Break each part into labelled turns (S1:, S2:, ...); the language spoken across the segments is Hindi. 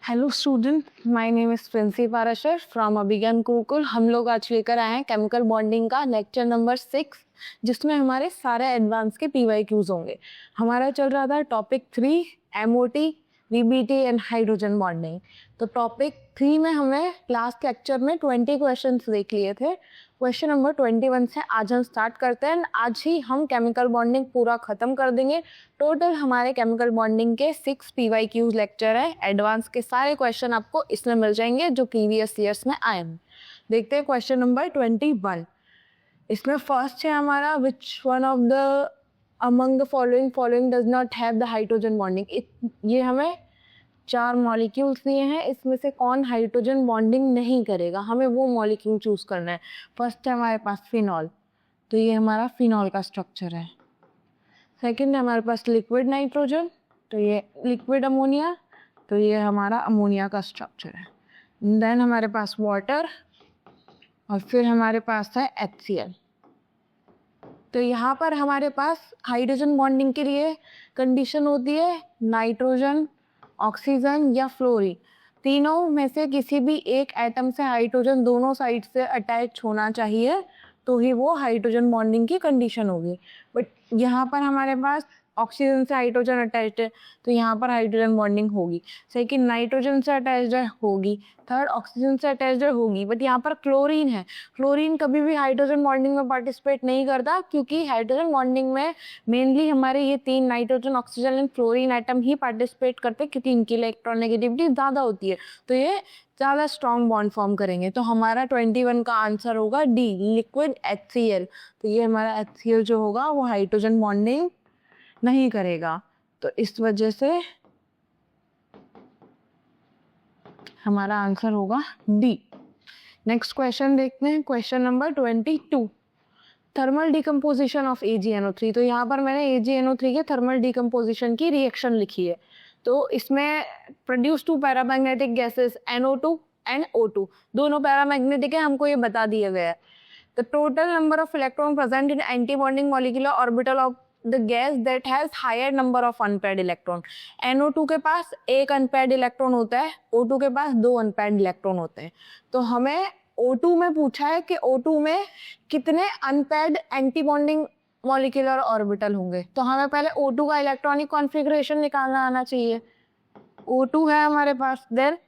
S1: Hello student, my name is Princy Parashar from Abhigyan Gurukul. हम लोग आज लेकर आए हैं केमिकल बॉन्डिंग का लेक्चर नंबर 6, जिसमें हमारे सारे एडवांस के पीवाईक्यूज होंगे। हमारा चल रहा था topic 3 MOT, VBT and hydrogen bonding. तो टॉपिक 3 में हमें लास्ट लेक्चर में 20 क्वेश्चंस देख लिए थे। क्वेश्चन नंबर 21 से आज हम स्टार्ट करते हैं। आज ही हम केमिकल बॉन्डिंग पूरा खत्म कर देंगे। टोटल हमारे केमिकल बॉन्डिंग के 6 पीवाईक्यूज लेक्चर है। एडवांस के सारे क्वेश्चन आपको इसमें मिल जाएंगे जो प्रीवियस ईयर्स में आए हैं। देखते हैं क्वेश्चन नंबर 21। इसमें फर्स्ट है हमारा, which one of the among the following does not have the hydrogen bonding. ये हमें 4 मॉलिक्यूल्स दिए हैं, इसमें से कौन हाइड्रोजन बॉन्डिंग नहीं करेगा, हमें वो मॉलिक्यूल चूज करना है। फर्स्ट है हमारे पास फिनॉल, तो ये हमारा फिनॉल का स्ट्रक्चर है। सेकंड है हमारे पास लिक्विड नाइट्रोजन, तो ये लिक्विड अमोनिया, तो ये हमारा अमोनिया का स्ट्रक्चर है। देन हमारे पास वाटर, और फिर हमारे पास है HCl। तो यहाँ पर हमारे पास हाइड्रोजन बॉन्डिंग के लिए कंडीशन होती है नाइट्रोजन, ऑक्सीजन या फ्लोरीन। तीनों में से किसी भी एक एटम से हाइड्रोजन दोनों साइड से अटैच होना चाहिए, तो ही वो हाइड्रोजन बॉन्डिंग की कंडीशन होगी। बट यहाँ पर हमारे पास ऑक्सीजन से हाइड्रोजन अटैच्ड है, तो यहाँ पर हाइड्रोजन बॉन्डिंग होगी। सेकंड, नाइट्रोजन से अटैच्ड है, होगी। थर्ड, ऑक्सीजन से अटैच्ड है, होगी। बट यहाँ पर क्लोरीन है, क्लोरीन कभी भी हाइड्रोजन बॉन्डिंग में पार्टिसिपेट नहीं करता, क्योंकि हाइड्रोजन बॉन्डिंग में मेनली हमारे ये 3 nitrogen, oxygen and fluorine atom he participate करते हैं, क्योंकि इनकी इलेक्ट्रोनेगेटिविटी ज़्यादा होती है, तो ये ज़्यादा स्ट्रॉन्ग बॉन्ड फॉर्म करेंगे। तो हमारा 21 का आंसर होगा डी, लिक्विड HCl। तो ये हमारा HCl जो होगा वो हाइड्रोजन बॉन्डिंग नहीं करेगा, तो इस वजह से हमारा आंसर होगा डी। नेक्स्ट क्वेश्चन देखते हैं, question number 22, thermal decomposition of AgNO3। तो यहाँ पर मैंने AgNO3 के थर्मल डिकम्पोजिशन की रिएक्शन लिखी है। तो इसमें produce 2 paramagnetic gases NO2 and O2, दोनों पैरामैग्नेटिक है, हमको ये बता दिया गया है। The total number of electron present in anti bonding molecular orbital of the gas that has higher number of unpaired electron। NO2 के पास एक unpaired इलेक्ट्रॉन होता है, O2 के पास 2 unpaired इलेक्ट्रॉन होते हैं। तो हमें O2 में पूछा है कि O2 में कितने unpaired anti bonding molecular orbital होंगे। तो हमें पहले O2 का इलेक्ट्रॉनिक कॉन्फ़िगरेशन निकालना आना चाहिए। O2 है हमारे पास, देन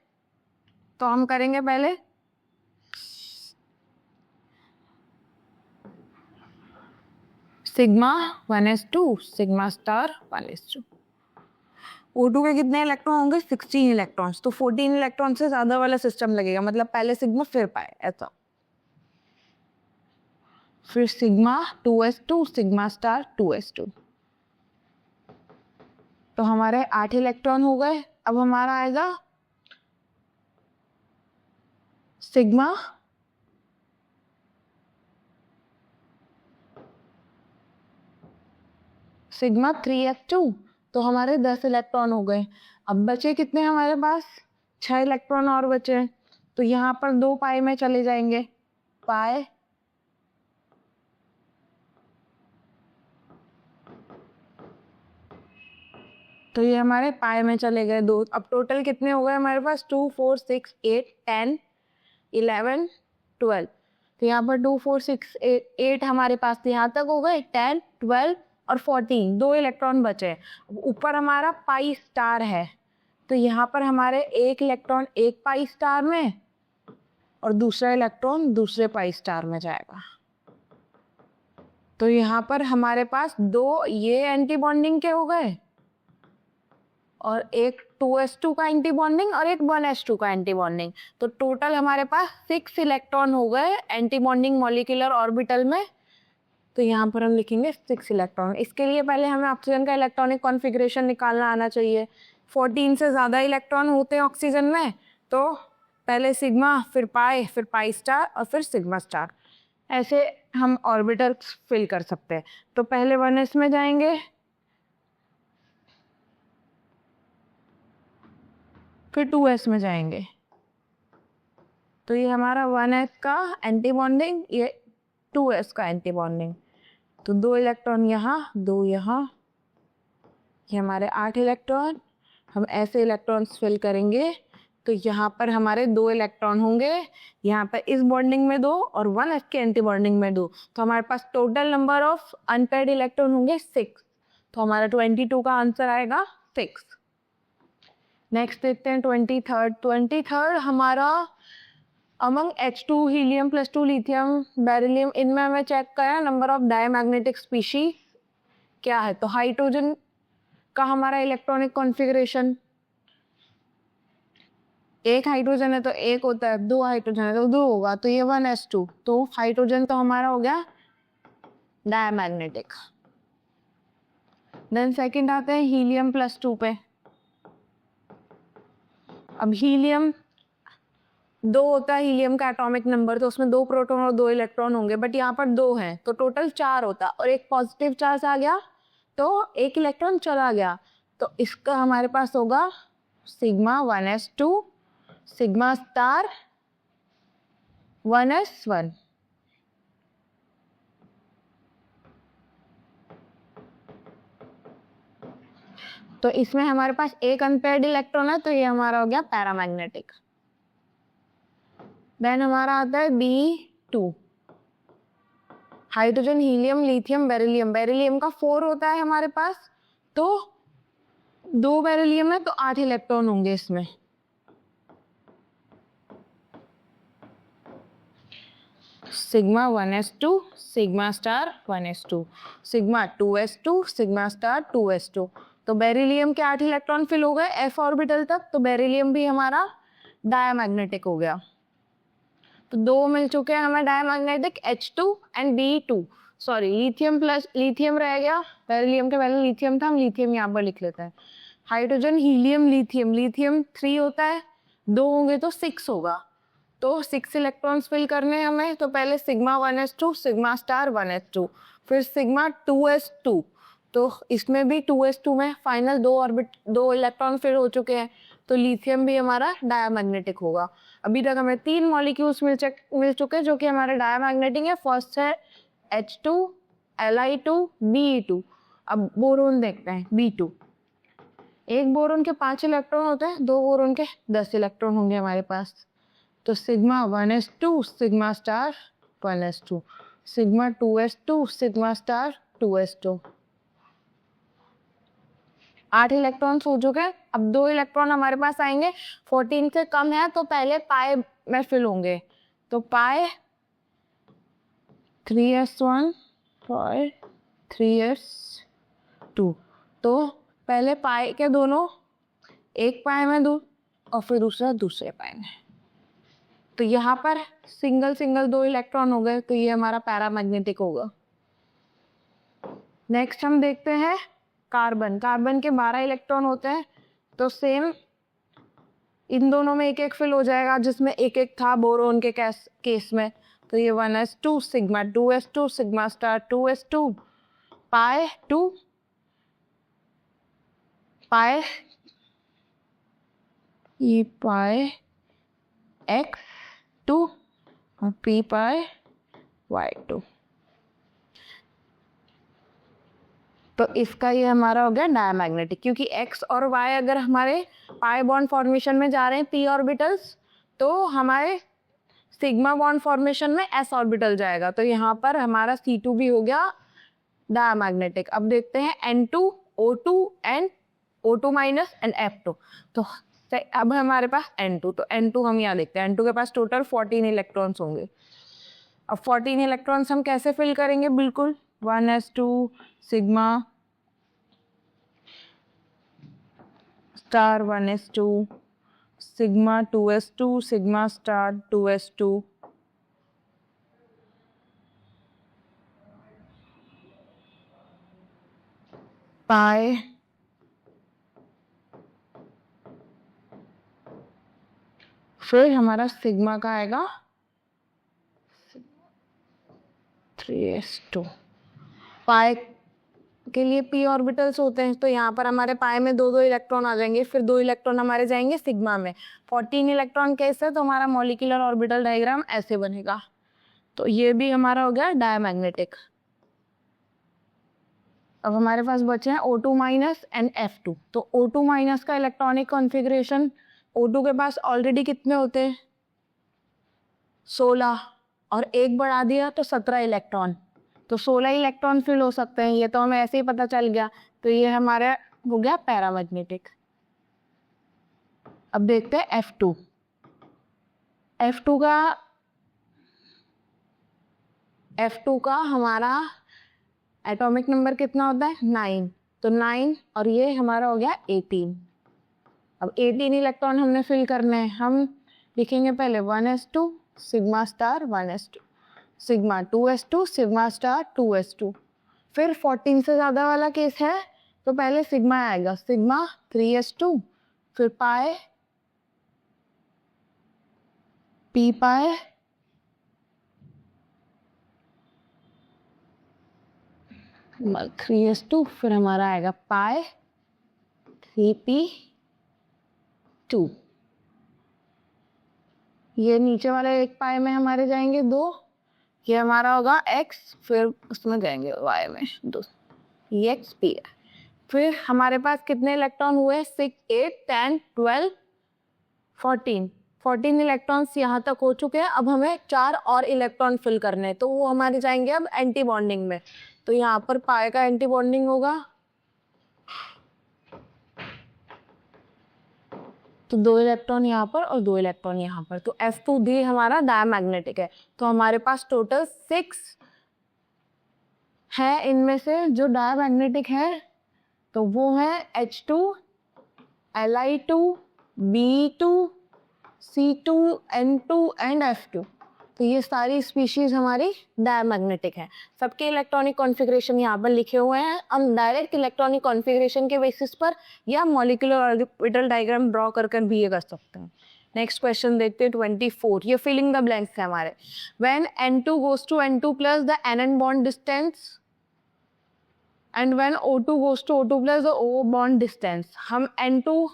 S1: तो हम करेंगे पहले sigma 1s2 sigma star 1s2। O2 के कितने इलेक्ट्रॉन होंगे? 16 इलेक्ट्रॉन्स। तो 14 इलेक्ट्रॉन से ज्यादा वाला सिस्टम लगेगा, मतलब पहले सिग्मा फिर पाए, ऐसा। फिर sigma 2s2 sigma star 2s2। तो हमारे 8 इलेक्ट्रॉन हो गए। अब हमारा आएगा सिग्मा 3s2, तो हमारे 10 इलेक्ट्रॉन हो गए। अब बचे कितने हमारे पास? 6 इलेक्ट्रॉन और बचे, तो यहाँ पर 2 पाई में चले जाएंगे, पाई तो ये हमारे पाई में चले गए 2। अब टोटल कितने हो गए हमारे पास? 2 4 6 8 10 11 12। तो यहाँ पर 2 4 6 8 हमारे पास यहाँ तक हो गए, 10 12 और 14, 2 इलेक्ट्रॉन बचे। ऊपर हमारा पाई स्टार है, तो यहाँ पर हमारे एक इलेक्ट्रॉन एक पाई स्टार में और दूसरा इलेक्ट्रॉन दूसरे पाई स्टार में जाएगा। तो यहाँ पर हमारे पास 2 ये एंटी बॉन्डिंग के हो गए, और एक 2s2 का एंटी बॉन्डिंग और एक 1s2 का एंटी बॉन्डिंग। तो टोटल हमारे पास 6 इलेक्ट्रॉन हो गए एंटी बॉन्डिंग मॉलिक्यूलर ऑर्बिटल में। तो यहाँ पर हम लिखेंगे 6 इलेक्ट्रॉन। इसके लिए पहले हमें ऑक्सीजन का इलेक्ट्रॉनिक कॉन्फ़िगरेशन निकालना आना चाहिए। 14 से ज़्यादा इलेक्ट्रॉन होते हैं ऑक्सीजन में, तो पहले सिग्मा, फिर पाई स्टार और फिर सिग्मा स्टार, ऐसे हम ऑर्बिटल फिल कर सकते हैं। तो पहले 1s में जाएंगे, फिर 2s में जाएंगे। तो ये हमारा 1s का एंटी बॉन्डिंग, ये 2s का एंटी बॉन्डिंग। तो 2 इलेक्ट्रॉन यहाँ, 2 यहाँ, ये हमारे 8 इलेक्ट्रॉन। हम ऐसे इलेक्ट्रॉन्स फिल करेंगे तो यहाँ पर हमारे 2 इलेक्ट्रॉन होंगे, यहाँ पर इस बॉन्डिंग में 2 और 1 इसके एंटी बॉन्डिंग में 2, तो हमारे पास total number of unpaired electron होंगे 6। तो हमारा 22 का आंसर आएगा 6। नेक्स्ट देखते हैं 23rd हमारा among H2 helium +2 lithium beryllium, इनमें हमें चेक करना है नंबर ऑफ डायमैग्नेटिक स्पीशी क्या है। तो हाइड्रोजन का हमारा इलेक्ट्रॉनिक कॉन्फ़िगरेशन, एक हाइड्रोजन है तो एक होता है, 2 हाइड्रोजन है तो 2 होगा, तो ये 1s2, तो हाइड्रोजन तो हमारा हो गया डायमैग्नेटिक। देन सेकंड आते हैं हीलियम +2 पे। अब हीलियम 2 होता है हीलियम का एटॉमिक नंबर, तो उसमें 2 प्रोटॉन और 2 इलेक्ट्रॉन होंगे, बट यहाँ पर 2 हैं तो टोटल 4 होता, और एक पॉजिटिव चार्ज आ गया तो एक इलेक्ट्रॉन चला गया, तो इसका हमारे पास होगा sigma 1s2 sigma star 1s1। तो इसमें हमारे पास एक अनपेयर्ड इलेक्ट्रॉन है, तो ये हमारा हो गया पैरामैग्नेटिक। देन हमारा आता है B2, hydrogen helium lithium beryllium, beryllium का 4 होता है हमारे पास, तो 2 बेरिलियम है तो 8 इलेक्ट्रॉन होंगे इसमें। Sigma 1s2 sigma star 1s2 sigma 2s2 sigma star 2s2। तो बेरिलियम के 8 इलेक्ट्रॉन फिल हो गए f ऑर्बिटल तक, तो बेरिलियम भी हमारा डायमैग्नेटिक हो गया। तो 2 मिल चुके हैं हमें diamagnetic H2 and B2। Sorry, lithium plus lithium रह गया, बेरिलियम के पहले लिथियम था, हम लिथियम यहाँ पर लिख लेते हैं। हाइड्रोजन हीलियम लिथियम, लिथियम 3 होता है, 2 होंगे तो 6 होगा, तो 6 इलेक्ट्रॉन्स फिल करने हैं हमें। तो पहले sigma 1s2 sigma star 1s2, फिर सिग्मा 2s2, तो इसमें भी 2s2 में फाइनल 2 इलेक्ट्रॉन फिल हो चुके हैं, तो लिथियम भी हमारा डायमैग्नेटिक होगा। अभी तक हमें 3 मॉलिक्यूल्स मिल चुके हैं जो कि हमारे डायमैग्नेटिक है। फर्स्ट है H2 Li2 Be2। अब बोरोन देखते हैं B2, एक बोरोन के 5 इलेक्ट्रॉन होते हैं, 2 बोरोन के 10 इलेक्ट्रॉन होंगे हमारे पास। तो sigma 1s2 sigma star 1s2 sigma 2s2 sigma star 2s2। 8 electrons हो चुके हैं। अब 2 इलेक्ट्रॉन हमारे पास आएंगे, 14 से कम है तो पहले पाई में फिल होंगे, तो पाई 3s1 पाई 3s2, तो पहले पाई के दोनों एक पाई में दूं और फिर दूसरा दूसरे पाई में, तो यहाँ पर सिंगल 2 इलेक्ट्रॉन हो गए, तो ये हमारा पैरामैग्नेटिक होगा। नेक्स्ट हम देखते हैं कार्बन। कार्बन के 12 इलेक्ट्रॉन होते हैं, तो सेम इन दोनों में एक एक फिल हो जाएगा, जिसमें एक एक था बोरोन के केस में। तो ये 1s2 sigma 2s2 sigma star 2s2 पाई 2 पाई ई पाई x2 और p पाई y2। तो इसका ये हमारा हो गया डायमैग्नेटिक, क्योंकि x और y अगर हमारे पाई बॉन्ड फॉर्मेशन में जा रहे हैं p ऑर्बिटल्स, तो हमारे सिग्मा बॉन्ड फॉर्मेशन में s ऑर्बिटल जाएगा, तो यहाँ पर हमारा C2 भी हो गया डायमैग्नेटिक। अब देखते हैं N2 O2 and O2 minus and F2। तो अब हमारे पास N2, तो N2 हम यहाँ देखते हैं, N2 के पास टोटल 14 इलेक्ट्रॉन्स होंगे। अब 14 इलेक्ट्रॉन्स हम कैसे फिल करेंगे, बिल्कुल 1s2 sigma star 1s2 sigma 2s2 sigma star 2s2 पाई फिर हमारा सिग्मा का आएगा 3s2। पाई के लिए p ऑर्बिटल्स होते हैं, तो यहाँ पर हमारे पाई में 2 इलेक्ट्रॉन आ जाएंगे, फिर 2 इलेक्ट्रॉन हमारे जाएंगे सिग्मा में। 14 इलेक्ट्रॉन केस है, तो हमारा मॉलिक्यूलर ऑर्बिटल डायग्राम ऐसे बनेगा। तो ये भी हमारा हो गया डायमैग्नेटिक। अब हमारे पास बचे हैं O2 माइनस एंड F2। तो O2 माइनस का इलेक्ट्रॉनिक कॉन्फ़िगरेशन O2 के पास ऑलरेडी कितने होते हैं? 16, और एक बढ़ा दिया तो 17 इलेक्ट्रॉन, तो 16 इलेक्ट्रॉन फिल हो सकते हैं। ये तो हमें ऐसे ही पता चल गया। तो ये हमारा हो गया पैरामैग्नेटिक। अब देखते हैं F2। F2 का हमारा एटॉमिक नंबर कितना होता है? 9। तो 9 और ये हमारा हो गया 18। अब 18 इलेक्ट्रॉन हमने फिल करने हैं। हम लिखेंगे पहले 1s2 sigma star 1s2, sigma 2s2 sigma star 2s2। फिर 14 से ज़्यादा वाला केस है तो पहले सिग्मा आएगा, सिग्मा 3s2, फिर पाए p पाए, थ्री एस टू, फिर हमारा आएगा पाए 3p2। ये नीचे वाले एक पाए में हमारे जाएंगे 2, ये हमारा होगा x, फिर उसमें जाएंगे y में 2, ये xp है। फिर हमारे पास कितने इलेक्ट्रॉन हुए? 6, 8, 10, 12, 14 इलेक्ट्रॉन्स यहाँ तक हो चुके हैं। अब हमें 4 और इलेक्ट्रॉन फिल करने हैं, तो वो हमारे जाएंगे अब एंटी बॉन्डिंग में। तो यहाँ पर पाए का एंटी बॉन्डिंग होगा, तो 2 इलेक्ट्रॉन यहाँ पर और 2 इलेक्ट्रॉन यहाँ पर। तो F2 भी हमारा डायमैग्नेटिक है। तो हमारे पास टोटल 6 है, इनमें से जो डायमैग्नेटिक है तो वो है H2, Li2, B2, C2, N2 and F2। तो ये सारी स्पीशीज हमारी डायमैग्नेटिक है। सबके इलेक्ट्रॉनिक कॉन्फ़िगरेशन यहाँ पर लिखे हुए हैं। हम डायरेक्ट इलेक्ट्रॉनिक कॉन्फ़िगरेशन के बेसिस पर या मॉलिक्यूलर ऑर्बिटल डायग्राम ड्रॉ कर भी ये कर सकते हैं। नेक्स्ट क्वेश्चन देखते हैं 24। ये फिलिंग द ब्लैंक्स है हमारे। When N2 goes to N2 plus the NN bond distance and when O2 goes to O2 plus the O bond distance। हम N2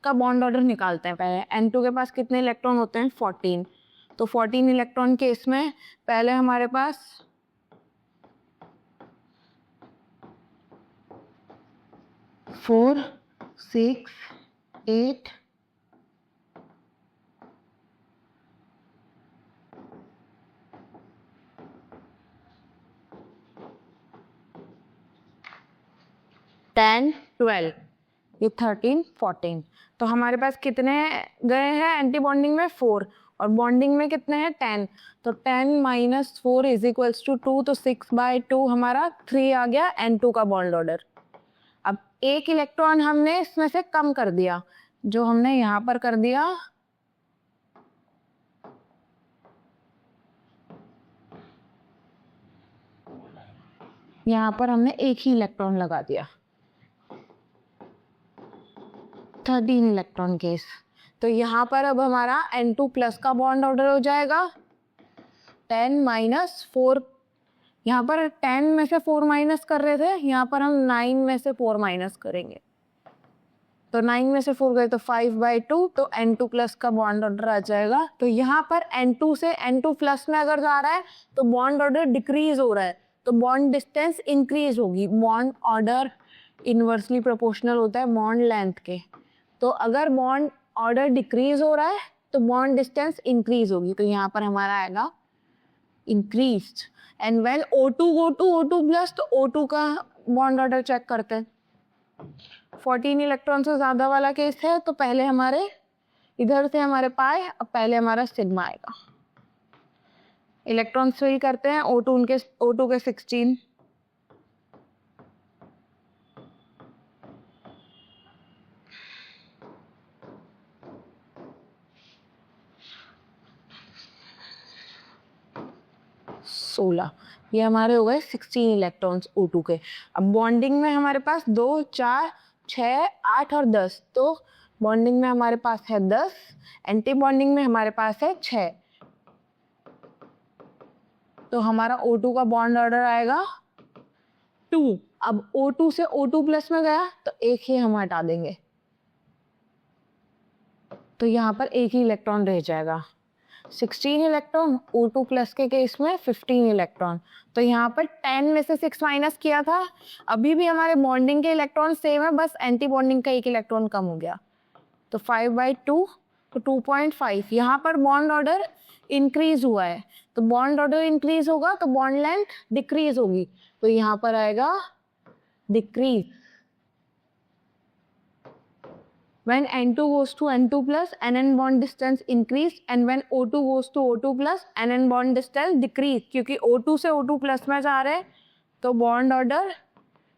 S1: का बॉन्ड ऑर्डर निकालते हैं। पहले N2 के पास कितने इलेक्ट्रॉन होते हैं? 14। तो 14 इलेक्ट्रॉन के इसमें पहले हमारे पास 4, 6, 8, 10, 12, ये 13, 14। तो हमारे पास कितने गए हैं एंटी बॉन्डिंग में? 4, और बॉन्डिंग में कितने हैं? 10। तो 10 माइनस 4 इज इक्वल्स टू 2, तो 6/2 हमारा 3 आ गया N2 का बॉन्ड ऑर्डर। अब एक इलेक्ट्रॉन हमने इसमें से कम कर दिया, जो हमने यहाँ पर कर दिया, यहाँ पर हमने एक ही इलेक्ट्रॉन लगा दिया, 13 इलेक्ट्रॉन केस। तो यहाँ पर अब हमारा N2 प्लस का बॉन्ड ऑर्डर हो जाएगा 10 माइनस 4। यहाँ पर 10 में से 4 माइनस कर रहे थे, यहाँ पर हम 9 में से 4 माइनस करेंगे। तो 9 में से 4 गए तो 5/2, तो N2 प्लस का बॉन्ड ऑर्डर आ जाएगा। तो यहाँ पर N2 से N2 प्लस में अगर जा रहा है तो बॉन्ड ऑर्डर डिक्रीज हो रहा है, तो बॉन्ड डिस्टेंस इंक्रीज होगी। बॉन्ड ऑर्डर इनवर्सली प्रोपोर्शनल होता है बॉन्ड लेंथ के। तो अगर बॉन्ड ऑर्डर डिक्रीज हो रहा है तो बॉन्ड डिस्टेंस इंक्रीज होगी। तो यहाँ पर हमारा आएगा increased. And when O2 go to O2 plus, तो O2 का बॉन्ड ऑर्डर चेक करते हैं। 14 इलेक्ट्रॉन से ज्यादा वाला केस है, तो पहले हमारे इधर से हमारे पाए, अब पहले हमारा सिग्मा आएगा। इलेक्ट्रॉन फिल करते हैं। O2 के 16, ये हमारे हो गए 16 इलेक्ट्रॉन्स O2 के। अब बॉन्डिंग में हमारे पास 2, 4, 6, 8 और 10। तो बॉन्डिंग में हमारे पास है 10, एंटी बॉन्डिंग में हमारे पास है 6। तो हमारा O2 का बॉन्ड ऑर्डर आएगा 2। अब O2 से O2 प्लस में गया तो एक ही हम हटा देंगे, तो यहाँ पर एक ही इलेक्ट्रॉन रह जाएगा। 16 इलेक्ट्रॉन, O2 प्लस के केस में 15 इलेक्ट्रॉन। तो यहाँ पर 10 में से 6 माइनस किया था। अभी भी हमारे बॉन्डिंग के इलेक्ट्रॉन सेम है, बस एंटी बॉन्डिंग का एक इलेक्ट्रॉन कम हो गया। तो 5/2 तो 2.5। यहाँ पर बॉन्ड ऑर्डर इंक्रीज हुआ है, तो बॉन्ड ऑर्डर इंक्रीज होगा तो बॉन्ड लेंथ डिक्रीज होगी, तो यहाँ पर आएगा decrease. When N2 goes to N2 plus, NN bond distance increase, and when O2 goes to O2 plus, NN bond distance decrease, क्योंकि O2 से O2 plus में जा रहे हैं तो बॉन्ड ऑर्डर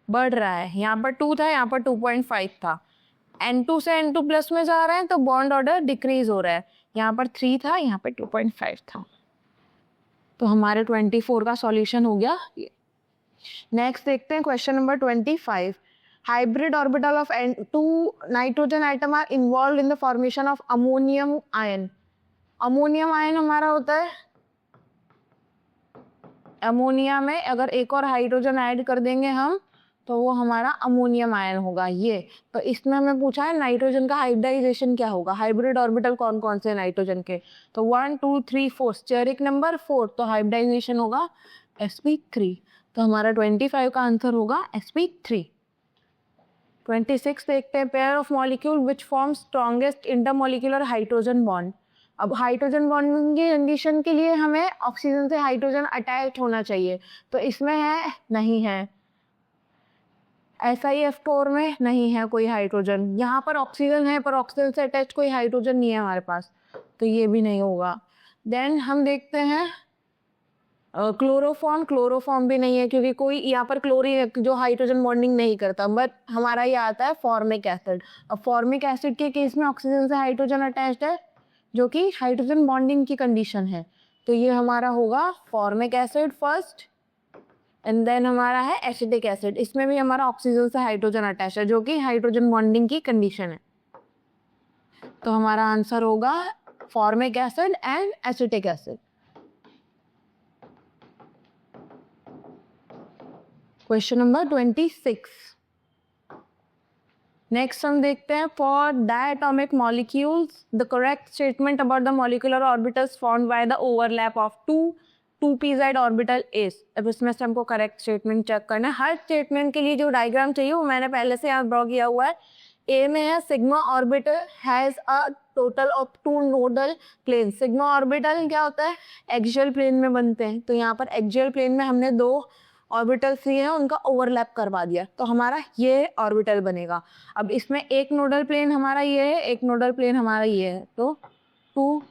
S1: बढ़ रहा है। यहाँ पर 2 था, यहाँ पर 2.5 था। N2 से N2 प्लस में जा रहे हैं तो बॉन्ड ऑर्डर डिक्रीज हो रहा है। यहाँ पर 3 था, यहाँ पर 2.5 था। तो हमारे 24 का सॉल्यूशन हो गया। नेक्स्ट देखते हैं question number 25। Hybrid orbital of N2 nitrogen atom are involved in the formation of ammonium ion. Ammonium ion हमारा होता है, अमोनिया में अगर एक और हाइड्रोजन ऐड कर देंगे हम तो वो हमारा अमोनियम आयन होगा ये। तो इसमें हमें पूछा है नाइट्रोजन का हाइब्रिडाइजेशन क्या होगा, हाइब्रिड ऑर्बिटल कौन कौन से नाइट्रोजन के, तो 1 2 3 4, स्टेरिक नंबर 4, तो हाइब्रिडाइजेशन होगा sp3। तो हमारा 25 का आंसर होगा sp3। 26 देखते हैं, pair of molecule which form strongest intermolecular hydrogen bond. अब हाइड्रोजन बॉन्डिंग की कंडीशन के लिए हमें ऑक्सीजन से हाइड्रोजन अटैच होना चाहिए, तो इसमें है नहीं है, SiF4 में नहीं है कोई हाइड्रोजन। यहाँ पर ऑक्सीजन है पर ऑक्सीजन से अटैच कोई हाइड्रोजन नहीं है हमारे पास, तो ये भी नहीं होगा। देन हम देखते हैं क्लोरोफॉर्म, क्लोरोफॉर्म भी नहीं है क्योंकि कोई यहाँ पर क्लोरीन जो हाइड्रोजन बॉन्डिंग नहीं करता, बट हमारा ये आता है फॉर्मिक एसिड। अब फॉर्मिक एसिड के केस में ऑक्सीजन से हाइड्रोजन अटैच्ड है जो कि हाइड्रोजन बॉन्डिंग की कंडीशन है, तो ये हमारा होगा formic acid first, and then हमारा है एसिटिक एसिड। इसमें भी हमारा ऑक्सीजन से हाइड्रोजन अटैच है जो कि हाइड्रोजन बॉन्डिंग की कंडीशन है, तो हमारा आंसर होगा formic acid and acetic acid. Question number 26। Next हम देखते हैं, for diatomic molecules the correct statement about the molecular orbitals formed by the overlap of 2p-z orbital is. अब इसमें से हमको करेक्ट स्टेटमेंट चेक करना है। हर स्टेटमेंट के लिए जो डायग्राम चाहिए वो मैंने पहले से यहाँ ड्रॉ किया हुआ है। ए में है sigma orbital has a total of 2 nodal plane. Sigma orbital क्या होता है, एक्सियल प्लेन में बनते हैं, तो यहाँ पर एक्सियल प्लेन में हमने 2 ऑर्बिटल्स लिए हैं, उनका ओवरलैप करवा दिया, तो हमारा ये ऑर्बिटल बनेगा। अब इसमें एक नोडल प्लेन हमारा ये है, एक नोडल प्लेन हमारा ये है, तो 2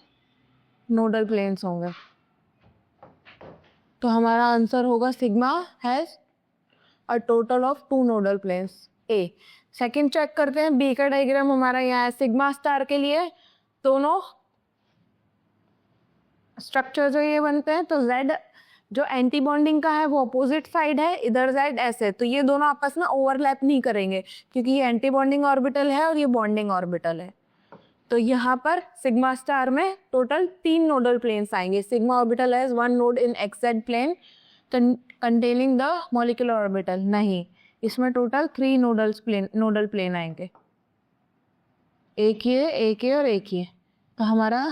S1: नोडल प्लेन्स होंगे, तो हमारा आंसर होगा sigma has a total of 2 nodal planes. A. Second check करते हैं, बी का डायग्राम हमारा यहाँ है। सिग्मा स्टार के लिए दोनों स्ट्रक्चर जो ये बनते हैं, तो Z जो एंटी बॉन्डिंग का है वो अपोजिट साइड है, इधर साइड ऐसे, तो ये दोनों आपस में ओवरलैप नहीं करेंगे क्योंकि ये एंटी बॉन्डिंग ऑर्बिटल है और ये बॉन्डिंग ऑर्बिटल है। तो यहाँ पर सिग्मा स्टार में टोटल 3 नोडल प्लेन्स आएंगे। Sigma orbital has 1 node in XZ plane containing the molecular orbital, नहीं, इसमें टोटल 3 नोडल प्लेन आएंगे, एक ये, एक ये और एक ये, तो हमारा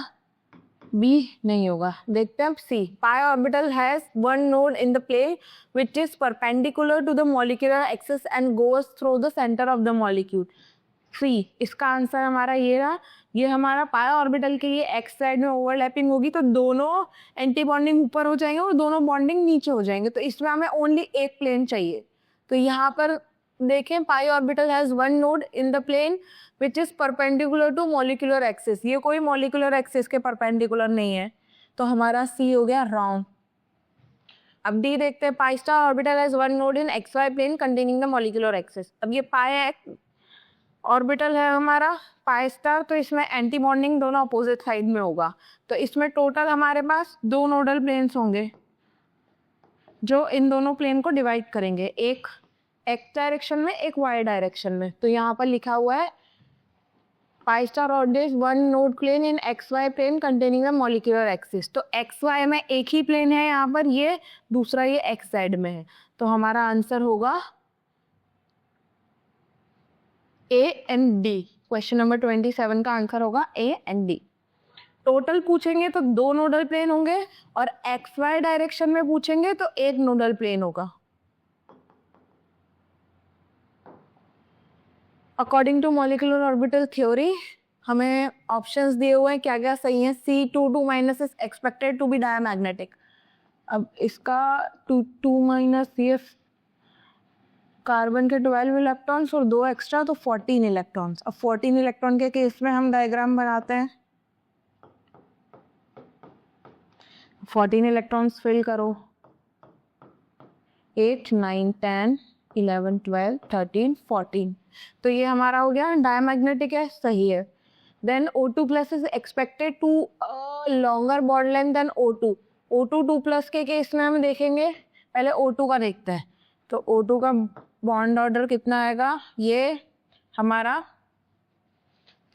S1: बी नहीं होगा। देखते हैं अब C. Pi orbital has 1 node in the plane which is perpendicular to the molecular axis and goes through the centre of the molecule. C, इसका आंसर हमारा ये रहा। ये हमारा पाई ऑर्बिटल के लिए एक्स साइड में ओवरलैपिंग होगी तो दोनों एंटी बॉन्डिंग ऊपर हो जाएंगे और दोनों बॉन्डिंग नीचे हो जाएंगे, तो इसमें हमें ओनली एक प्लेन चाहिए। तो यहाँ पर देखें, pi orbital has 1 node in the plane which is perpendicular to molecular axis. ये कोई मॉलिक्यूलर एक्सिस के परपेंडिकुलर नहीं है, तो हमारा सी हो गया रॉन्ग। अब डी देखते हैं, pi star orbital has 1 node in XY plane containing the molecular axis. अब ये पाई ऑर्बिटल है हमारा पाई स्टार, तो इसमें एंटी बॉन्डिंग दोनों अपोजिट साइड में होगा, तो इसमें टोटल हमारे पास 2 नोडल प्लेन्स होंगे जो इन दोनों प्लेन को डिवाइड करेंगे, एक एक्स डायरेक्शन में, एक वाई डायरेक्शन में। तो यहाँ पर लिखा हुआ है pi star orbital 1 node plane in XY plane containing the molecular axis. तो XY में एक ही प्लेन है यहाँ पर, ये दूसरा ये XZ में है, तो हमारा आंसर होगा A and D। Question number 27 का आंसर होगा A and D। टोटल पूछेंगे तो 2 नोडल प्लेन होंगे और XY डायरेक्शन में पूछेंगे तो 1 नोडल प्लेन होगा। According to molecular orbital theory, हमें ऑप्शंस दिए हुए हैं, क्या क्या सही है। C22 minus is expected to be diamagnetic. अब इसका 2 माइनस ये कार्बन के 12 इलेक्ट्रॉन्स और 2 एक्स्ट्रा तो 14 इलेक्ट्रॉन्स। अब 14 इलेक्ट्रॉन के केस में हम डायग्राम बनाते हैं। 14 इलेक्ट्रॉन्स फिल करो, 8 9 10 11 12 13 14। तो ये हमारा हो गया डायमैग्नेटिक है, सही है। Then O2 plus is expected to longer bond length than O2। O2 2 plus के केस में हम देखेंगे, पहले O2 का देखते हैं। तो O2 का बॉन्ड ऑर्डर कितना आएगा, ये हमारा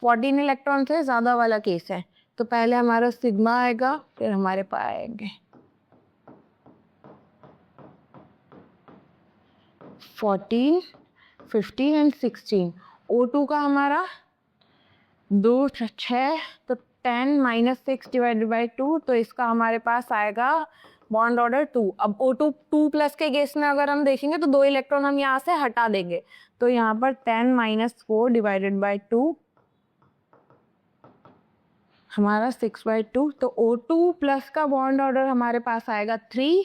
S1: 14 इलेक्ट्रॉन से ज़्यादा वाला केस है। तो पहले हमारा सिग्मा आएगा, फिर हमारे पास आएंगे 14 15 एंड 16। O2 का हमारा 2 6 तो 10 माइनस 6 डिवाइडेड बाई 2, तो इसका हमारे पास आएगा बॉन्ड ऑर्डर 2। अब O2 2 प्लस के केस में अगर हम देखेंगे तो 2 इलेक्ट्रॉन हम यहाँ से हटा देंगे, तो यहाँ पर 10 माइनस 4 डिवाइडेड बाई 2 हमारा 6/2। तो O2 प्लस का बॉन्ड ऑर्डर हमारे पास आएगा 3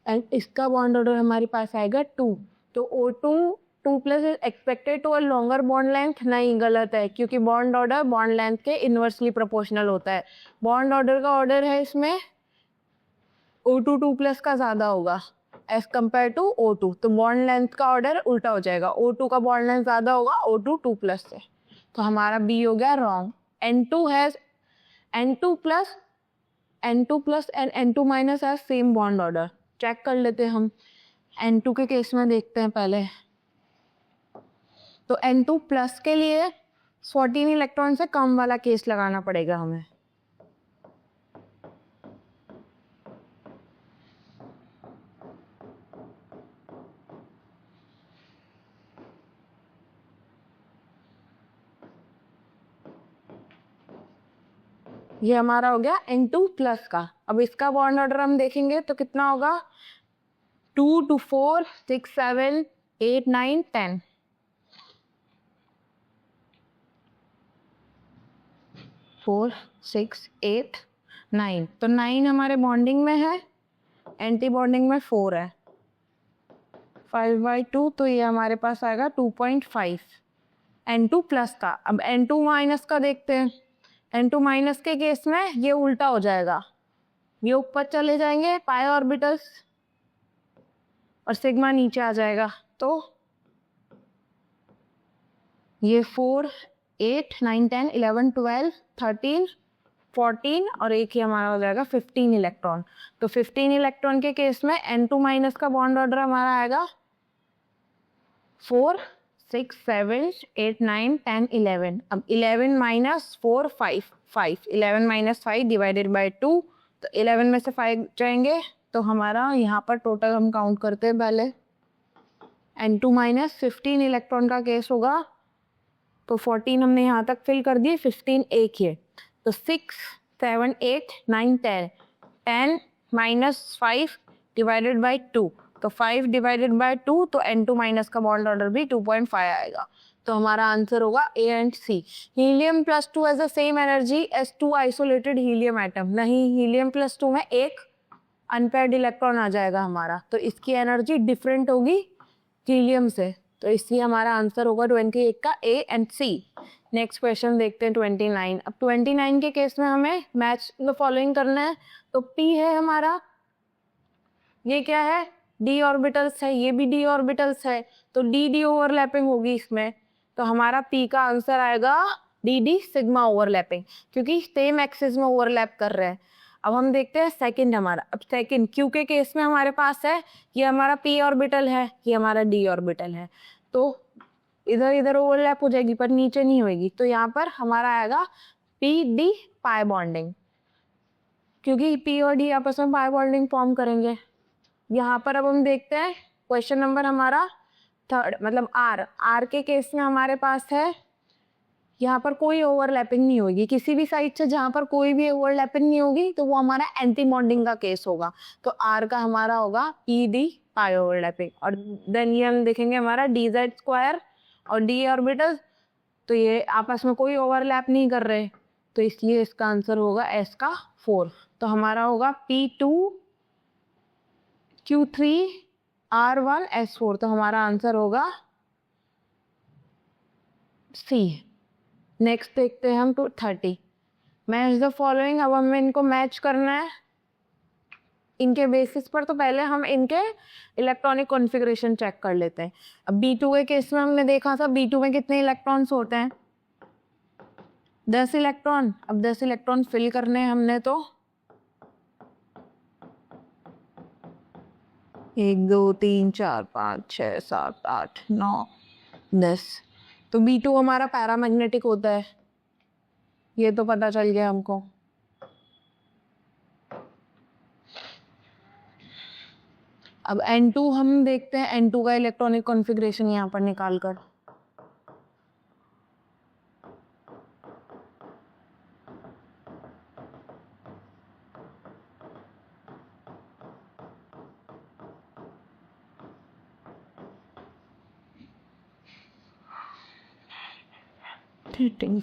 S1: एंड इसका बॉन्ड ऑर्डर हमारे पास आएगा 2। तो O2 2 plus is expected to a longer bond length, नहीं गलत है, क्योंकि बॉन्ड ऑर्डर बॉन्ड लेंथ के इनवर्सली प्रोपोर्शनल होता है। बॉन्ड ऑर्डर का ऑर्डर है इसमें O2 2 प्लस का ज़्यादा होगा एज कम्पेयर टू O2, तो बॉन्ड लेंथ का ऑर्डर उल्टा हो जाएगा, O2 का बॉन्ड लेंथ ज़्यादा होगा O2 2 प्लस से। तो हमारा बी हो गया wrong. N2 has N2 plus and N2 minus has same bond order. Check कर लेते हैं हम, N2 के केस में देखते हैं पहले। तो N2 प्लस के लिए 14 इलेक्ट्रॉन से कम वाला केस लगाना पड़ेगा हमें। ये हमारा हो गया N2 प्लस का। अब इसका बॉन्ड ऑर्डर हम देखेंगे तो कितना होगा, 2 2 4 6 7 8 9 10। 4 6 8 9, तो 9 हमारे बॉन्डिंग में है, एंटी बॉन्डिंग में 4 है, 5/2, तो ये हमारे पास आएगा 2.5 N2 प्लस का। अब N2 माइनस का देखते हैं। N2 माइनस के केस में ये उल्टा हो जाएगा, ये ऊपर चले जाएंगे पाई ऑर्बिटल्स और सिग्मा नीचे आ जाएगा। तो ये 4 8 9 10 11 12 13 14 और एक ही हमारा हो जाएगा 15 इलेक्ट्रॉन। तो 15 इलेक्ट्रॉन के केस में N2 माइनस का बॉन्ड ऑर्डर हमारा आएगा 4 6 7 8 9 10 11। अब 11 माइनस 4 5 5, 11 माइनस 5 डिवाइडेड बाई 2, तो 11 में से 5 जाएंगे, तो हमारा यहाँ पर टोटल हम काउंट करते हैं पहले। N2 माइनस 15 इलेक्ट्रॉन का केस होगा, तो 14 हमने यहाँ तक फिल कर दिए, 15 एक ही है, तो 6 7 8 9 10 10 माइनस 5 डिवाइडेड बाई 2, तो 5 डिवाइडेड बाई 2, तो N2 माइनस का बॉन्ड ऑर्डर भी 2.5 आएगा। तो हमारा आंसर होगा A and C। Helium plus 2 has the same energy as 2 isolated helium atom. नहीं, हीलियम प्लस 2 में एक अनपेयर्ड इलेक्ट्रॉन आ जाएगा हमारा, तो इसकी एनर्जी डिफरेंट होगी हीलियम से, तो इसलिए हमारा आंसर होगा 28 का A and C। Next question देखते हैं 29। अब 29 के केस में हमें मैच द फॉलोइंग करना है। तो P है हमारा, ये क्या है, D ऑर्बिटल्स है, ये भी D ऑर्बिटल्स है, तो D ओवरलैपिंग होगी इसमें, तो हमारा P का आंसर आएगा D सिग्मा ओवरलैपिंग, क्योंकि सेम एक्सिस में ओवरलैप कर रहे हैं। अब हम देखते हैं सेकंड हमारा। अब सेकंड Q के केस में हमारे पास है, ये हमारा P ऑर्बिटल है, ये हमारा D ऑर्बिटल है, तो इधर इधर ओवरलैप हो जाएगी पर नीचे नहीं होगी, तो यहाँ पर हमारा आएगा PD पाई बॉन्डिंग, क्योंकि P और D आपस में पाई बॉन्डिंग फॉर्म करेंगे। यहाँ पर अब हम देखते हैं क्वेश्चन नंबर हमारा थर्ड, मतलब R के केस में हमारे पास है, यहाँ पर कोई ओवरलैपिंग नहीं होगी किसी भी साइड से, जहाँ पर कोई भी ओवरलैपिंग नहीं होगी तो वो हमारा एंटी बॉन्डिंग का केस होगा, तो R का हमारा होगा PD पाई ओवरलैपिंग। और देन ये हम देखेंगे हमारा DZ स्क्वायर और D ऑर्बिटल तो ये आपस में कोई ओवरलैप नहीं कर रहे, तो इसलिए इसका आंसर होगा S का 4। तो हमारा होगा P2 Q3 R1 S4। तो हमारा आंसर होगा C। नेक्स्ट देखते हैं हम 230। Match the following. अब हमें इनको मैच करना है इनके बेसिस पर। तो पहले हम इनके इलेक्ट्रॉनिक कॉन्फ़िगरेशन चेक कर लेते हैं। अब B2 के केस में हमने देखा था B2 में कितने इलेक्ट्रॉन्स होते हैं, 10 इलेक्ट्रॉन। अब 10 इलेक्ट्रॉन फिल करने हैं हमने, तो 1 2 3 4 5 6 7 8 9 10। तो B2 हमारा पैरामैग्नेटिक होता है, ये तो पता चल गया हमको। अब N2 हम देखते हैं, N2 का इलेक्ट्रॉनिक कॉन्फ़िगरेशन यहाँ पर निकाल कर।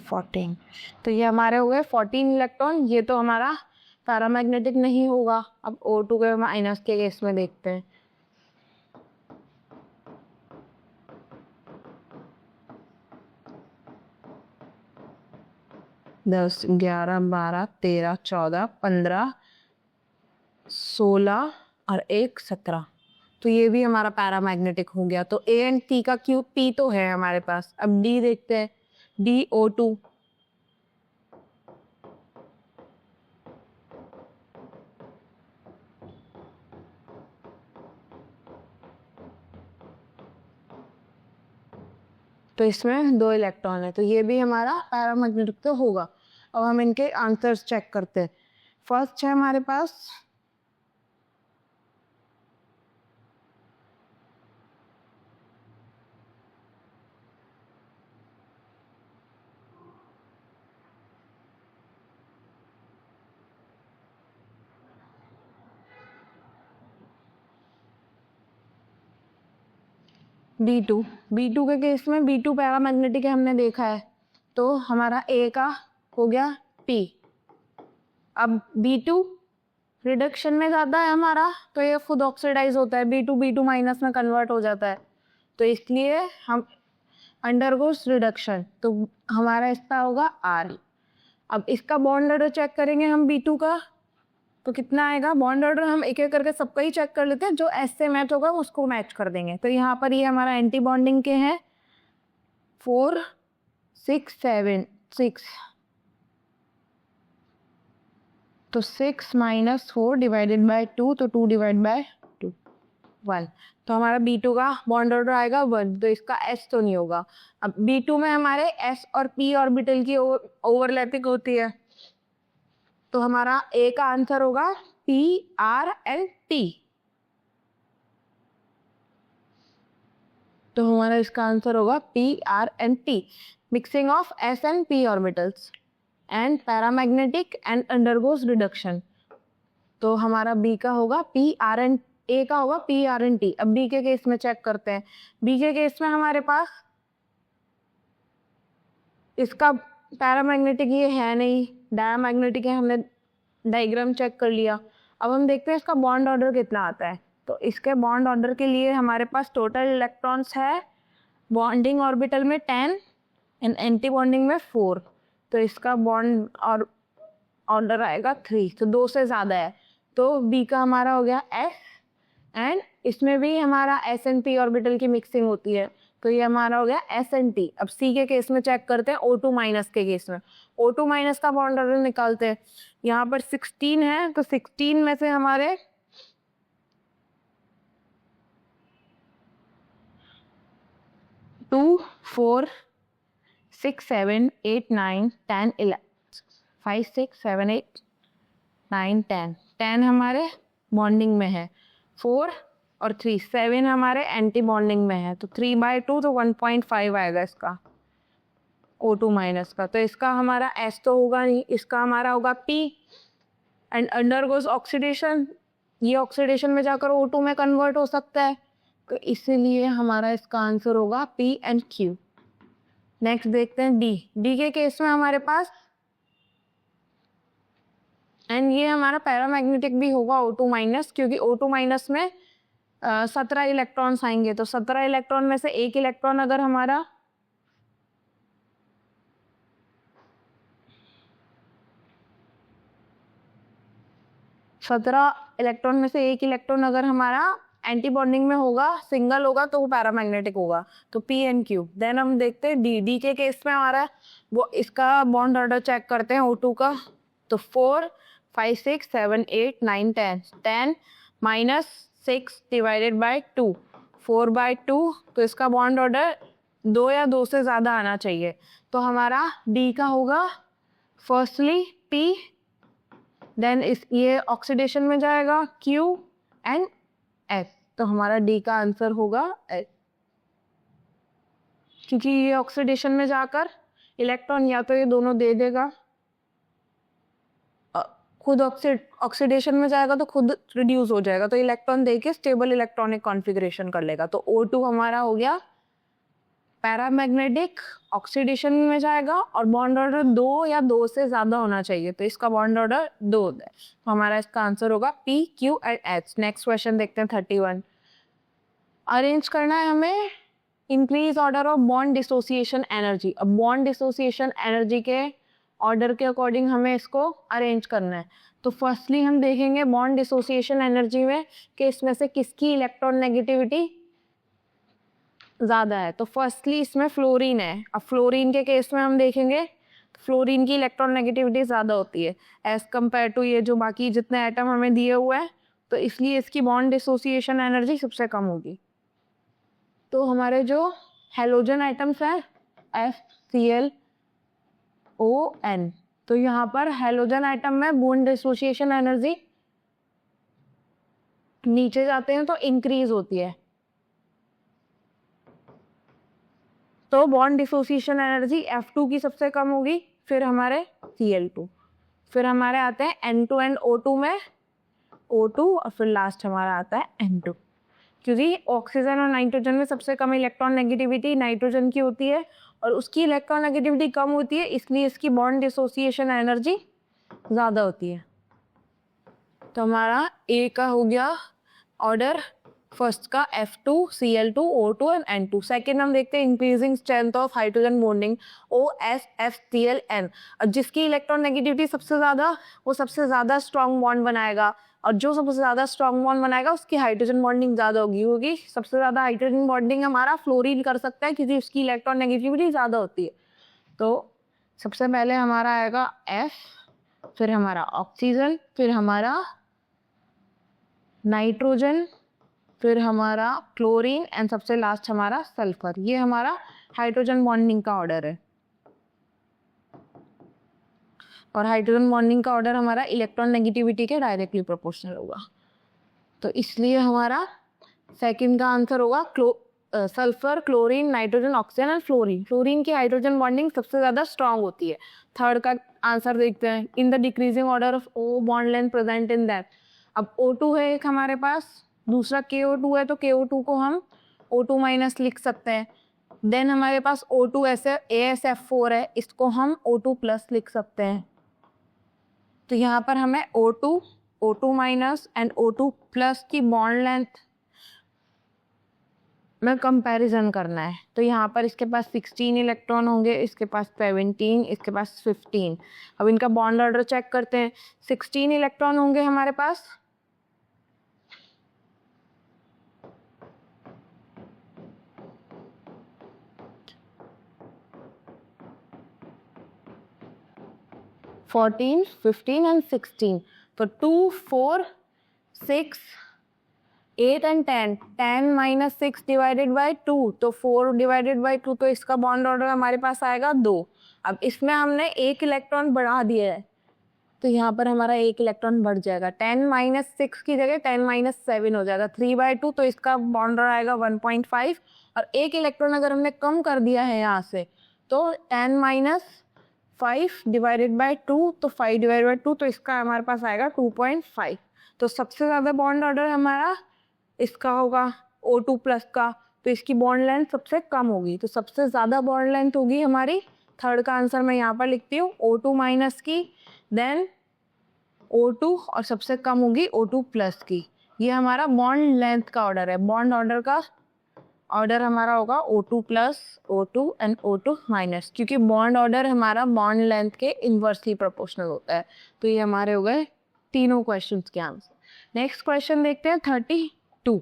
S1: फोर्टीन। तो ये हमारे हो गए 14 इलेक्ट्रॉन। ये तो हमारा पैरामैग्नेटिक नहीं होगा। अब O2 के माइनस के केस में देखते हैं। दस 11 12 13 14 15 16 और 1 17। तो ये भी हमारा पैरामैग्नेटिक हो गया। तो A एंड T का क्यूब P तो है हमारे पास। अब D देखते हैं, DO2। तो इसमें 2 इलेक्ट्रॉन है, तो ये भी हमारा पैरामैग्नेटिक तो होगा। अब हम इनके आंसर्स चेक करते हैं। फर्स्ट है हमारे पास B2। B2 के केस में B2 पैरामैग्नेटिक है, हमने देखा है। तो हमारा A का हो गया P। अब B2 रिडक्शन में जाता है हमारा, तो ये खुद ऑक्सीडाइज होता है, B2 B2 माइनस में कन्वर्ट हो जाता है, तो इसलिए हम अंडरगोस रिडक्शन। तो हमारा इसका होगा R। अब इसका बॉन्ड ऑर्डर चेक करेंगे हम B2 का, तो कितना आएगा। बॉन्ड ऑर्डर हम एक एक करके सबका ही चेक कर लेते हैं, जो S से मैच होगा उसको मैच कर देंगे। तो यहाँ पर ये हमारा एंटी बॉन्डिंग के हैं 4 6 7 6। तो 6 माइनस 4 डिवाइडेड बाय 2, तो 2 डिवाइड बाय 2 1। तो हमारा B2 का बॉन्ड ऑर्डर आएगा 1। तो इसका S तो नहीं होगा। अब B2 में हमारे S और P ऑर्बिटल की ओवरलैपिंग होती है, तो हमारा A का आंसर होगा P R L T। तो हमारा इसका आंसर होगा P R N T, mixing of S and P orbitals and paramagnetic and undergoes reduction. तो हमारा B का होगा P R N, A का होगा P R N T। अब B के केस में चेक करते हैं। B के केस में हमारे पास इसका पैरामैग्नेटिक ये है नहीं, डायमैग्नेटिक है, हमने डायग्राम चेक कर लिया। अब हम देखते हैं इसका बॉन्ड ऑर्डर कितना आता है। तो इसके बॉन्ड ऑर्डर के लिए हमारे पास टोटल इलेक्ट्रॉन्स है बॉन्डिंग ऑर्बिटल में 10 एंड एंटी बॉन्डिंग में 4। तो इसका बॉन्ड और ऑर्डर आएगा 3, तो 2 से ज़्यादा है। तो B का हमारा हो गया S, एंड इसमें भी हमारा S एंड P ऑर्बिटल की मिक्सिंग होती है, तो ये हमारा हो गया S एंड T। अब C के केस में चेक करते हैं, O2 माइनस के केस में। O2 माइनस का बॉन्ड ऑर्डर निकालते हैं। यहाँ पर 16 है, तो 16 में से हमारे 2 4 6 7 8 9 10 11 5 6 7 8 9 10 10 हमारे बॉन्डिंग में है, 4 और 3 7 हमारे एंटी बॉन्डिंग में है, तो 3/2, तो 1.5 आएगा इसका O2 माइनस का। तो इसका हमारा S तो होगा नहीं, इसका हमारा होगा P एंड अंडरगोस ऑक्सीडेशन। ये ऑक्सीडेशन में जाकर O2 में कन्वर्ट हो सकता है, तो इसीलिए हमारा इसका आंसर होगा P एंड Q। नेक्स्ट देखते हैं डी। डी के केस में हमारे पास, एंड ये हमारा पैरामैग्नेटिक भी होगा O2 माइनस, क्योंकि O2 माइनस में 17 इलेक्ट्रॉन्स आएंगे। तो 17 इलेक्ट्रॉन में से एक इलेक्ट्रॉन अगर हमारा 17 इलेक्ट्रॉन में से एक इलेक्ट्रॉन अगर हमारा एंटी बॉन्डिंग में होगा, सिंगल होगा, तो वो पैरामैग्नेटिक होगा। तो P एंड Q। देन हम देखते हैं डी। डी के केस में हमारा वो इसका बॉन्ड ऑर्डर चेक करते हैं O2 का। तो 4 5 6 7 8 9 10 10 माइनस 6 डिवाइडेड बाय 2 4/2। तो इसका बॉन्ड ऑर्डर 2 या 2 से ज़्यादा आना चाहिए। तो हमारा डी का होगा फर्स्टली P, देन ये ऑक्सीडेशन में जाएगा Q एंड S। तो हमारा डी का आंसर होगा S, क्योंकि ये ऑक्सीडेशन में जाकर इलेक्ट्रॉन या तो ये दोनों दे देगा, खुद ऑक्सीडेशन में जाएगा तो खुद रिड्यूस हो जाएगा, तो इलेक्ट्रॉन देके स्टेबल इलेक्ट्रॉनिक कॉन्फ़िगरेशन कर लेगा। तो O2 हमारा हो गया पैरामैग्नेटिक, ऑक्सीडेशन में जाएगा और बॉन्ड ऑर्डर 2 या 2 से ज्यादा होना चाहिए। तो इसका बॉन्ड ऑर्डर 2 है। तो हमारा इसका आंसर होगा P Q and H। Next question देखते हैं 31। अरेंज करना है हमें increase order of bond dissociation energy. अब बॉन्ड डिसोसिएशन एनर्जी के ऑर्डर के अकॉर्डिंग हमें इसको अरेंज करना है। तो फर्स्टली हम देखेंगे बॉन्ड डिसोसिएशन एनर्जी में कि इसमें से किसकी इलेक्ट्रॉन नेगेटिविटी ज़्यादा है। तो फर्स्टली इसमें फ्लोरीन है। अब फ्लोरीन के केस में हम देखेंगे फ्लोरीन की इलेक्ट्रॉन नेगेटिविटी ज़्यादा होती है एज कम्पेयर टू ये जो बाकी जितने एटम हमें दिए हुए हैं, तो इसलिए इसकी बॉन्ड डिसोसिएशन एनर्जी सबसे कम होगी। तो हमारे जो हेलोजन आइटम्स हैं FClOn, तो यहाँ पर हेलोजन आइटम में बॉन्ड डिसोसिएशन एनर्जी नीचे जाते हैं तो इंक्रीज होती है। तो बॉन्ड डिसोसिएशन एनर्जी F2 की सबसे कम होगी, फिर हमारे Cl2, फिर हमारे आते हैं N2 एंड O2 में O2, और फिर लास्ट हमारा आता है N2। क्योंकि ऑक्सीजन और नाइट्रोजन में सबसे कम इलेक्ट्रॉन नेगेटिविटी नाइट्रोजन की होती है और उसकी इलेक्ट्रॉन नेगेटिविटी कम होती है, इसलिए इसकी बॉन्ड डिसोसिएशन एनर्जी ज़्यादा होती है। तो हमारा A का हो गया ऑर्डर, फर्स्ट का F2 Cl2 O2 and N2। Second हम देखते हैं increasing strength of hydrogen bonding OSFClN। और जिसकी इलेक्ट्रॉन नेगेटिविटी सबसे ज़्यादा, वो सबसे ज़्यादा स्ट्रॉन्ग बॉन्ड बनाएगा, और जो सबसे ज़्यादा स्ट्रॉन्ग बॉन्ड बनाएगा उसकी हाइड्रोजन बॉन्डिंग ज़्यादा होगी। सबसे ज़्यादा हाइड्रोजन बॉन्डिंग हमारा फ्लोरीन कर सकता है क्योंकि उसकी इलेक्ट्रॉन नेगेटिविटी ज़्यादा होती है। तो सबसे पहले हमारा आएगा F, फिर हमारा ऑक्सीजन, फिर हमारा नाइट्रोजन, फिर हमारा क्लोरीन एंड सबसे लास्ट हमारा सल्फर। ये हमारा हाइड्रोजन बॉन्डिंग का ऑर्डर है, और हाइड्रोजन बॉन्डिंग का ऑर्डर हमारा इलेक्ट्रॉन नेगेटिविटी के डायरेक्टली प्रोपोर्शनल होगा। तो इसलिए हमारा सेकंड का आंसर होगा sulphur, chlorine, nitrogen, oxygen and fluorine. Fluorine की हाइड्रोजन बॉन्डिंग सबसे ज़्यादा स्ट्रॉन्ग होती है। थर्ड का आंसर देखते हैं, in the decreasing order of O bond length present in that. अब O2 है एक हमारे पास, दूसरा KO2 है, तो KO2 को हम O2 माइनस लिख सकते हैं। देन हमारे पास O2 ASF4 है, इसको हम O2 प्लस लिख सकते हैं। तो यहाँ पर हमें O2 minus and O2 plus की बॉन्ड लेंथ में कंपैरिजन करना है। तो यहाँ पर इसके पास 16 इलेक्ट्रॉन होंगे, इसके पास 17, इसके पास 15। अब इनका बॉन्ड ऑर्डर चेक करते हैं। 16 इलेक्ट्रॉन होंगे हमारे पास, फोर्टीन, 15 एंड 16। तो 2, 4, 6, 8 एंड 10। 10 माइनस 6 डिवाइडेड बाई 2, तो 4 डिवाइडेड बाई 2, तो इसका बॉन्ड ऑर्डर हमारे पास आएगा 2। अब इसमें हमने एक इलेक्ट्रॉन बढ़ा दिया है, तो यहाँ पर हमारा एक इलेक्ट्रॉन बढ़ जाएगा। 10 माइनस 6 की जगह 10 माइनस 7 हो जाएगा, 3/2, तो इसका बॉन्ड ऑर्डर आएगा 1.5। और एक इलेक्ट्रॉन अगर हमने कम कर दिया है यहाँ से, तो 10 माइनस 5 डिवाइडेड बाई 2, तो 5 डिवाइडेड बाई 2, तो इसका हमारे पास आएगा 2.5। तो सबसे ज़्यादा बॉन्ड ऑर्डर हमारा इसका होगा O2 प्लस का, तो इसकी बॉन्ड लेंथ सबसे कम होगी, तो सबसे ज़्यादा बॉन्ड लेंथ होगी हमारी, थर्ड का आंसर मैं यहाँ पर लिखती हूँ O2 माइनस की, देन O2 और सबसे कम होगी O2 प्लस की। ये हमारा बॉन्ड लेंथ का ऑर्डर है। बॉन्ड ऑर्डर का ऑर्डर हमारा होगा O2 plus, O2 and O2 minus, क्योंकि बॉन्ड ऑर्डर हमारा बॉन्ड लेंथ के इन्वर्सली प्रोपोर्शनल होता है। तो ये हमारे हो गए तीनों क्वेश्चंस के आंसर। नेक्स्ट क्वेश्चन देखते हैं 32।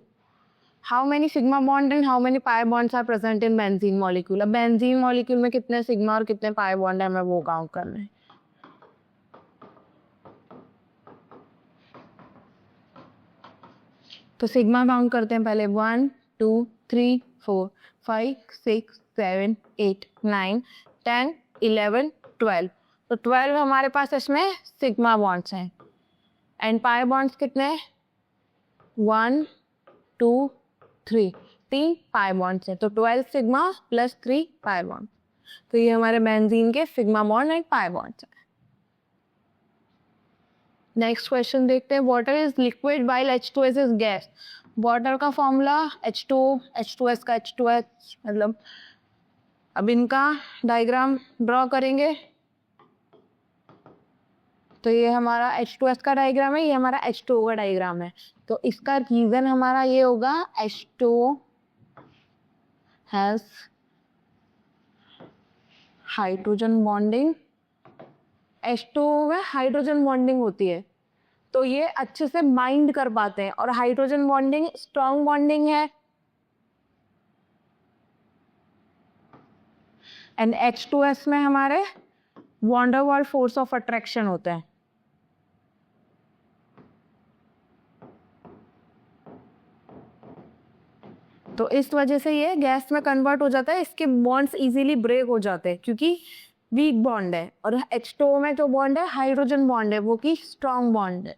S1: How many sigma bond and how many pi bonds are present in benzene molecule. अब बेंजीन मॉलिक्यूल में कितने सिग्मा और कितने पाई बॉन्ड है हमें वो काउंट करना है। तो सिग्मा काउंट करते हैं पहले, 1 2 3 4 5 6 7 8 9 10 11 12। तो 12 हमारे पास इसमें सिग्मा बॉन्ड्स हैं एंड पाई बॉन्ड्स कितने, 1 2 3, 3 पाई बॉन्ड्स हैं। तो 12 सिग्मा प्लस 3 पाई बॉन्ड। तो ये हमारे बेंजीन के sigma bond and pi bonds हैं। नेक्स्ट क्वेश्चन देखते हैं, water is liquid while H2S is gas. Water का फॉर्मूला H2, H2S का H2H, मतलब अब इनका डायग्राम ड्रॉ करेंगे। तो ये हमारा H2S का डायग्राम है, ये हमारा H2O का डायग्राम है। तो इसका रीजन हमारा ये होगा, H2O has hydrogen bonding, H2O में हाइड्रोजन बॉन्डिंग होती है, तो ये अच्छे से बाइंड कर पाते हैं और हाइड्रोजन बॉन्डिंग स्ट्रॉन्ग बॉन्डिंग है। एंड H2S में हमारे van der Waals force of attraction होता है। तो इस वजह से ये गैस में कन्वर्ट हो जाता है, इसके बॉन्ड्स इजीली ब्रेक हो जाते हैं क्योंकि वीक बॉन्ड है। और H2O में जो बॉन्ड है हाइड्रोजन बॉन्ड है, वो की स्ट्रॉन्ग बॉन्ड है।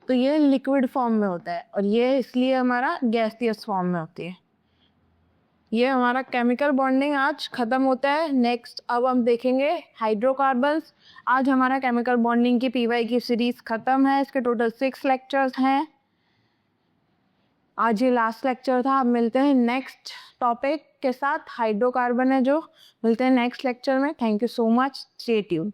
S1: तो ये लिक्विड फॉर्म में होता है और ये इसलिए हमारा गैसियस फॉर्म में होती है। ये हमारा केमिकल बॉन्डिंग आज खत्म होता है। नेक्स्ट अब हम देखेंगे हाइड्रोकार्बन्स। आज हमारा केमिकल बॉन्डिंग की पीवाई की सीरीज खत्म है। इसके टोटल 6 लेक्चर्स हैं। आज ये लास्ट लेक्चर था। अब मिलते हैं नेक्स्ट टॉपिक के साथ, हाइड्रोकार्बन है जो। मिलते हैं नेक्स्ट लेक्चर में। Thank you so much, stay tuned.